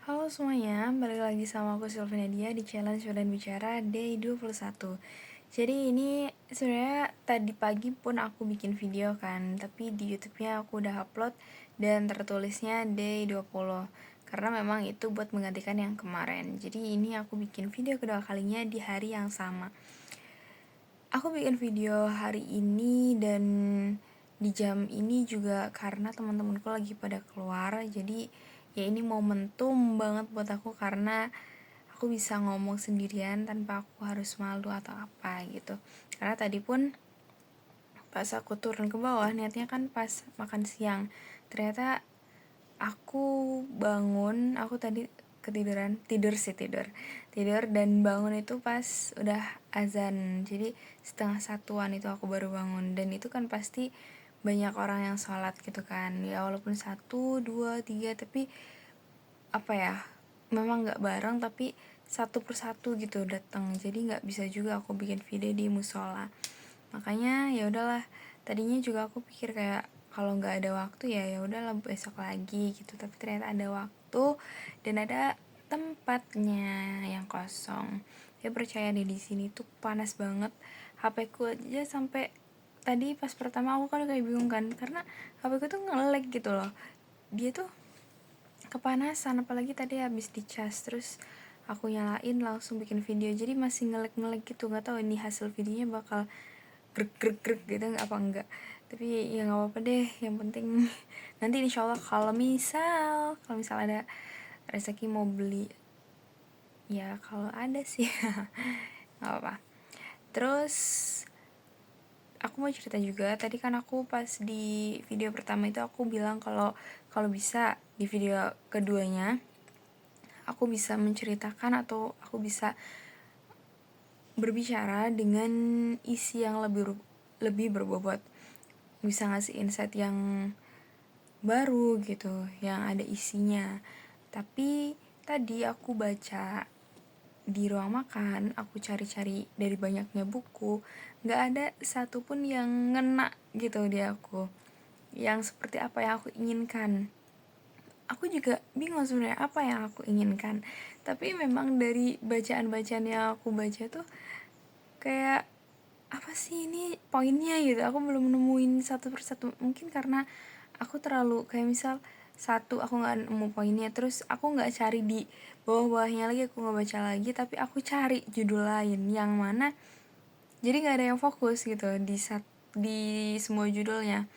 Halo semuanya, balik lagi sama aku Sylvia Nadia di challenge Badan Bicara Day 21. Jadi ini sebenarnya tadi pagi pun aku bikin video kan, tapi di YouTube-nya aku udah upload dan tertulisnya Day 20. Karena memang itu buat menggantikan yang kemarin. Jadi ini aku bikin video kedua kalinya di hari yang sama. Aku bikin video hari ini dan di jam ini juga karena teman-temanku lagi pada keluar, jadi ya ini momentum banget buat aku karena aku bisa ngomong sendirian tanpa aku harus malu atau apa gitu. Karena tadi pun pas aku turun ke bawah niatnya kan pas makan siang, ternyata aku bangun, aku tadi ketiduran, tidur dan bangun itu pas udah azan, jadi setengah satuan itu aku baru bangun. Dan itu kan pasti banyak orang yang sholat gitu kan ya, walaupun 1, 2, 3 tapi apa ya, memang nggak bareng tapi satu persatu gitu datang, jadi nggak bisa juga aku bikin video di musola. Makanya ya udahlah, tadinya juga aku pikir kayak kalau nggak ada waktu ya ya udahlah besok lagi gitu, tapi ternyata ada waktu dan ada tempatnya yang kosong. Ya percaya deh, di sini tuh panas banget, HP ku aja sampai tadi pas pertama aku kan kayak bingung kan karena HP ku tuh nge-lag gitu loh, dia tuh kepanasan, apalagi tadi habis dicas, terus aku nyalain langsung bikin video jadi masih nge-lag gitu. Nggak tahu ini hasil videonya bakal grek grek grek gitu apa enggak, tapi ya nggak apa-apa deh, yang penting nanti insyaallah kalau misal ada rezeki mau beli, ya kalau ada sih nggak apa-apa. Terus aku mau cerita juga, tadi kan aku pas di video pertama itu aku bilang kalau kalau bisa di video keduanya aku bisa menceritakan atau aku bisa berbicara dengan isi yang lebih berbobot, bisa ngasih insight yang baru gitu, yang ada isinya. Tapi tadi aku baca di ruang makan, aku cari-cari dari banyaknya buku, nggak ada satupun yang ngena gitu di aku, yang seperti apa yang aku inginkan. Aku juga bingung sebenarnya apa yang aku inginkan, tapi memang dari bacaan-bacaan yang aku baca tuh kayak apa sih ini poinnya gitu, aku belum nemuin satu persatu. Mungkin karena aku terlalu kayak misal satu aku nggak nemu poinnya, terus aku nggak cari di bawah-bawahnya lagi, aku nggak baca lagi, tapi aku cari judul lain yang mana jadi nggak ada yang fokus gitu di semua judulnya.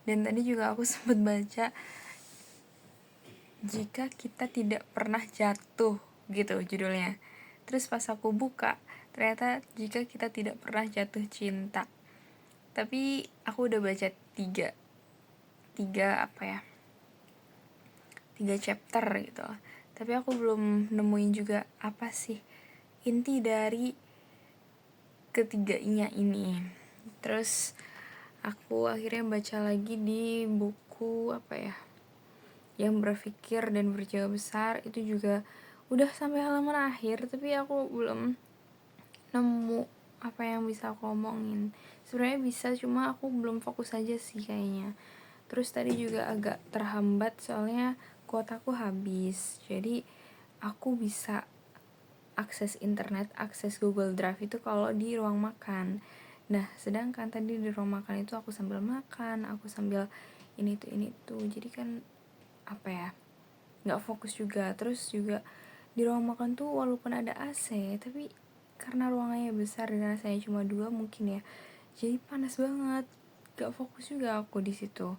Dan tadi juga aku sempat baca jika kita tidak pernah jatuh gitu judulnya, terus pas aku buka ternyata jika kita tidak pernah jatuh cinta. Tapi aku udah baca tiga tiga apa ya 3 chapter gitu, tapi aku belum nemuin juga apa sih inti dari ketiganya ini. Terus aku akhirnya baca lagi di buku apa ya, yang berpikir dan berjiwa besar, itu juga udah sampai halaman akhir tapi aku belum nemu apa yang bisa aku omongin. Sebenarnya bisa, cuma aku belum fokus aja sih kayaknya. Terus tadi juga agak terhambat soalnya kuotaku habis, jadi aku bisa akses internet, akses Google Drive itu kalau di ruang makan. Nah sedangkan tadi di ruang makan itu aku sambil makan, aku sambil ini tuh jadi kan apa ya, nggak fokus juga. Terus juga di ruang makan tuh walaupun ada AC tapi karena ruangannya besar dan AC-nya cuma 2 mungkin ya, jadi panas banget, gak fokus juga aku di situ.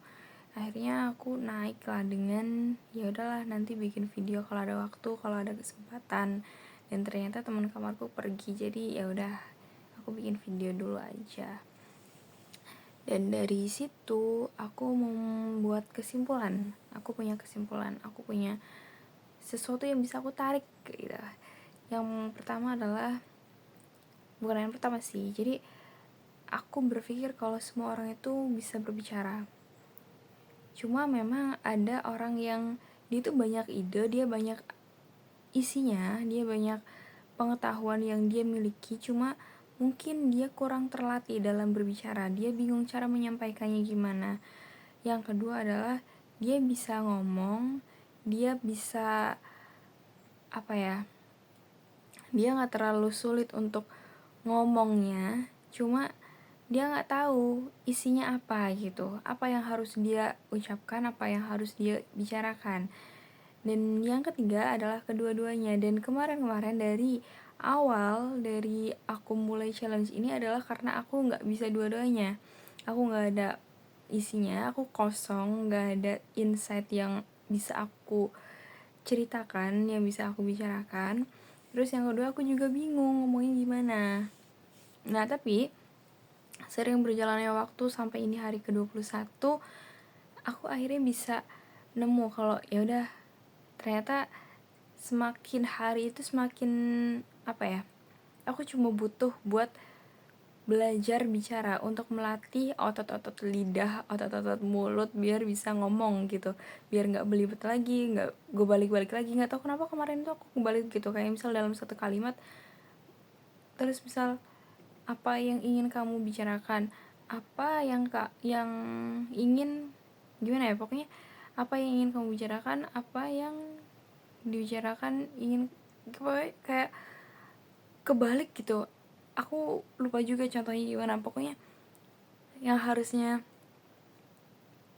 Akhirnya aku naik lah dengan ya udahlah nanti bikin video kalau ada waktu, kalau ada kesempatan. Dan ternyata teman kamarku pergi, jadi ya udah aku bikin video dulu aja. Dan dari situ aku membuat kesimpulan, aku punya sesuatu yang bisa aku tarik gitu. Yang pertama adalah, bukan yang pertama sih, jadi aku berpikir kalau semua orang itu bisa berbicara, cuma memang ada orang yang dia tuh banyak ide, dia banyak isinya, dia banyak pengetahuan yang dia miliki, cuma mungkin dia kurang terlatih dalam berbicara, dia bingung cara menyampaikannya gimana. Yang kedua adalah dia bisa ngomong, dia bisa apa ya, dia nggak terlalu sulit untuk ngomongnya, cuma dia nggak tahu isinya apa gitu, apa yang harus dia ucapkan, apa yang harus dia bicarakan. Dan yang ketiga adalah kedua-duanya. Dan kemarin-kemarin dari awal, dari aku mulai challenge ini adalah karena aku nggak bisa dua-duanya. Aku nggak ada isinya, aku kosong, nggak ada insight yang bisa aku ceritakan, yang bisa aku bicarakan. Terus yang kedua, aku juga bingung ngomongnya gimana. Nah, tapi sering berjalannya waktu sampai ini hari ke-21, aku akhirnya bisa nemu kalau ya udah, ternyata semakin hari itu semakin apa ya, aku cuma butuh buat belajar bicara untuk melatih otot-otot lidah, otot-otot mulut biar bisa ngomong gitu, biar nggak belibet lagi, nggak gue balik-balik lagi. Nggak tahu kenapa kemarin tuh aku kebalik gitu, kayak misal dalam satu kalimat, terus misal, apa yang ingin kamu bicarakan, apa yang ingin, gimana ya, pokoknya apa yang ingin kamu bicarakan, apa yang dibicarakan, ingin, kayak kebalik gitu. Aku lupa juga contohnya gimana, pokoknya yang harusnya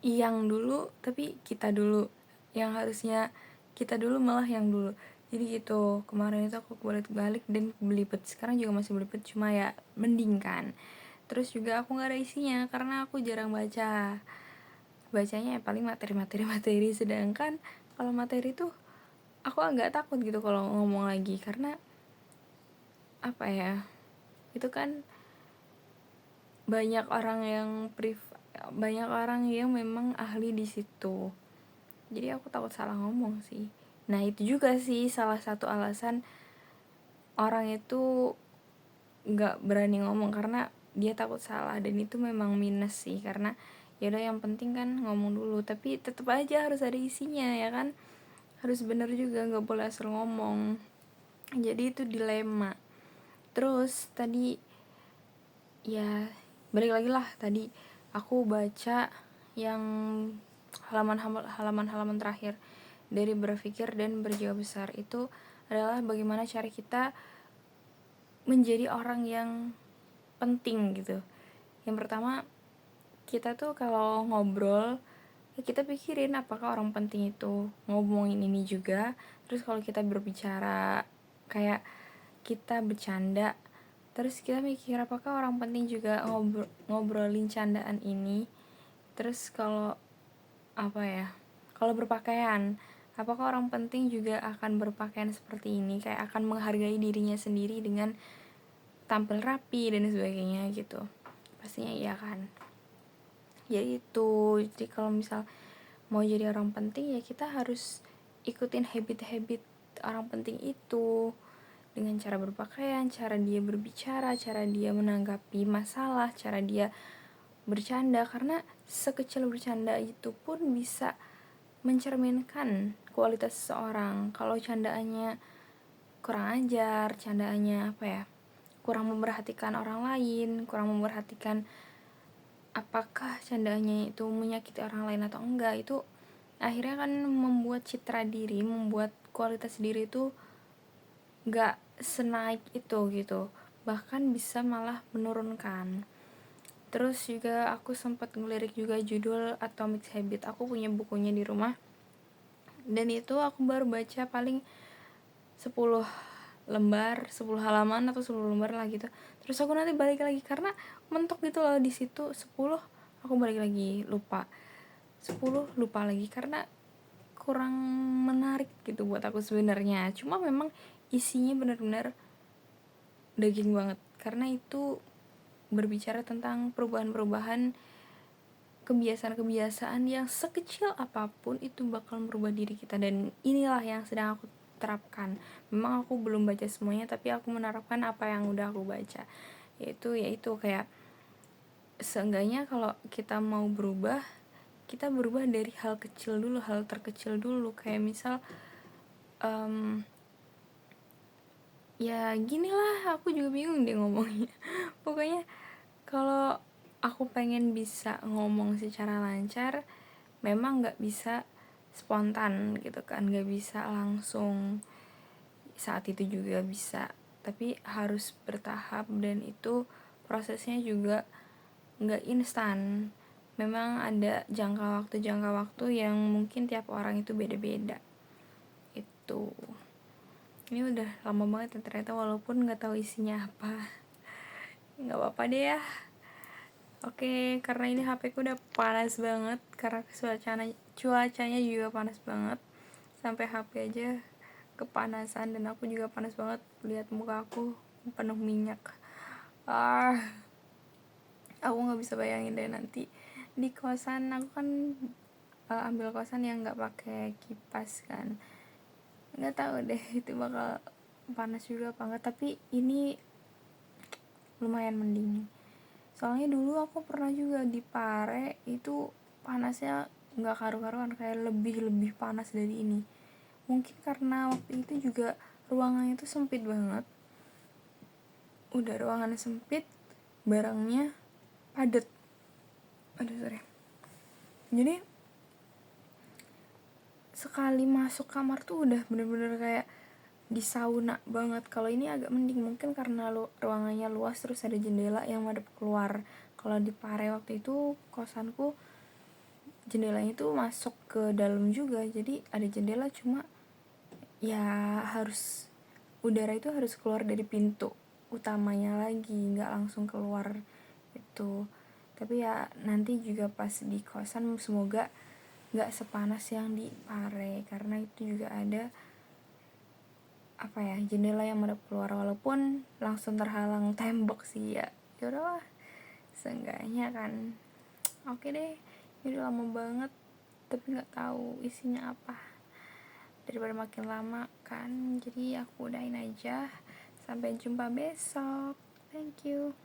yang dulu tapi kita dulu, yang harusnya kita dulu malah yang dulu. Jadi gitu, kemarin itu aku balik-balik dan belibet, sekarang juga masih belibet, cuma ya mending kan. Terus juga aku nggak ada isinya karena aku jarang baca, bacanya ya paling materi, sedangkan kalau materi tuh aku agak takut gitu kalau ngomong lagi, karena apa ya, itu kan banyak orang yang banyak orang yang memang ahli di situ, jadi aku takut salah ngomong sih. Nah itu juga sih salah satu alasan orang itu nggak berani ngomong, karena dia takut salah. Dan itu memang minus sih, karena ya udah, yang penting kan ngomong dulu, tapi tetap aja harus ada isinya ya kan, harus bener juga, nggak boleh asal ngomong. Jadi itu dilema. Terus tadi ya balik lagi lah, tadi aku baca yang halaman terakhir dari Berpikir dan Berjiwa Besar. Itu adalah bagaimana cara kita menjadi orang yang penting gitu. Yang pertama, kita tuh kalau ngobrol ya kita pikirin apakah orang penting itu ngomongin ini juga. Terus kalau kita berbicara, kayak kita bercanda, terus kita mikir apakah orang penting juga ngobrolin candaan ini. Terus kalau apa ya, kalau berpakaian, apakah orang penting juga akan berpakaian seperti ini, kayak akan menghargai dirinya sendiri dengan tampil rapi dan sebagainya gitu. Pastinya iya kan. Jadi itu, jadi kalau misal mau jadi orang penting ya kita harus ikutin habit-habit orang penting itu, dengan cara berpakaian, cara dia berbicara, cara dia menanggapi masalah, cara dia bercanda. Karena sekecil bercanda itu pun bisa mencerminkan kualitas seseorang. Kalau candaannya kurang ajar, candaannya apa ya, kurang memperhatikan orang lain, kurang memperhatikan apakah candaannya itu menyakiti orang lain atau enggak, itu akhirnya kan membuat citra diri, membuat kualitas diri itu gak senaik itu gitu, bahkan bisa malah menurunkan. Terus juga aku sempat ngelirik juga judul Atomic Habit. Aku punya bukunya di rumah, dan itu aku baru baca paling 10 lembar, 10 halaman atau 10 lembar lah gitu. Terus aku nanti balik lagi karena mentok gitu loh di situ. 10 aku balik lagi, lupa. 10 lupa lagi karena kurang menarik gitu buat aku sebenarnya. Cuma memang isinya benar-benar daging banget, karena itu berbicara tentang perubahan-perubahan kebiasaan-kebiasaan yang sekecil apapun itu bakal merubah diri kita. Dan inilah yang sedang aku terapkan. Memang aku belum baca semuanya, tapi aku menerapkan apa yang udah aku baca. Yaitu kayak seenggaknya kalau kita mau berubah, kita berubah dari hal kecil dulu, hal terkecil dulu. Kayak misal ya gini lah, aku juga bingung deh ngomongnya. Pokoknya kalau aku pengen bisa ngomong secara lancar, memang gak bisa spontan gitu kan, gak bisa langsung saat itu juga bisa, tapi harus bertahap dan itu prosesnya juga nggak instan. Memang ada jangka waktu yang mungkin tiap orang itu beda-beda. Itu ini udah lama banget ya ternyata, walaupun nggak tahu isinya apa. Nggak apa-apa deh ya. Oke, karena ini HP ku udah panas banget karena cuacanya juga panas banget, sampai HP aja kepanasan, dan aku juga panas banget lihat muka aku penuh minyak. Aku nggak bisa bayangin deh nanti di kosan. Aku kan ambil kosan yang nggak pakai kipas kan, nggak tahu deh itu bakal panas juga apa enggak, tapi ini lumayan mending. Soalnya dulu aku pernah juga di Pare, itu panasnya nggak karu-karuan, kayak lebih panas dari ini. Mungkin karena waktu itu juga ruangannya itu sempit banget, udah ruangannya sempit, barangnya padet. Aduh sorry. Jadi sekali masuk kamar tuh udah bener-bener kayak di sauna banget. Kalau ini agak mending, mungkin karena ruangannya luas terus ada jendela yang madep keluar. Kalau di Pare waktu itu kosanku jendelanya itu masuk ke dalam juga, jadi ada jendela, cuma ya harus udara itu harus keluar dari pintu utamanya lagi, nggak langsung keluar itu. Tapi ya nanti juga pas di kosan semoga nggak sepanas yang di Pare, karena itu juga ada jendela yang madep keluar, walaupun langsung terhalang tembok sih ya. Ya udahlah, seenggaknya kan. Oke deh, ini udah lama banget tapi nggak tahu isinya apa, daripada makin lama kan. Jadi aku udahin aja, sampai jumpa besok. Thank you.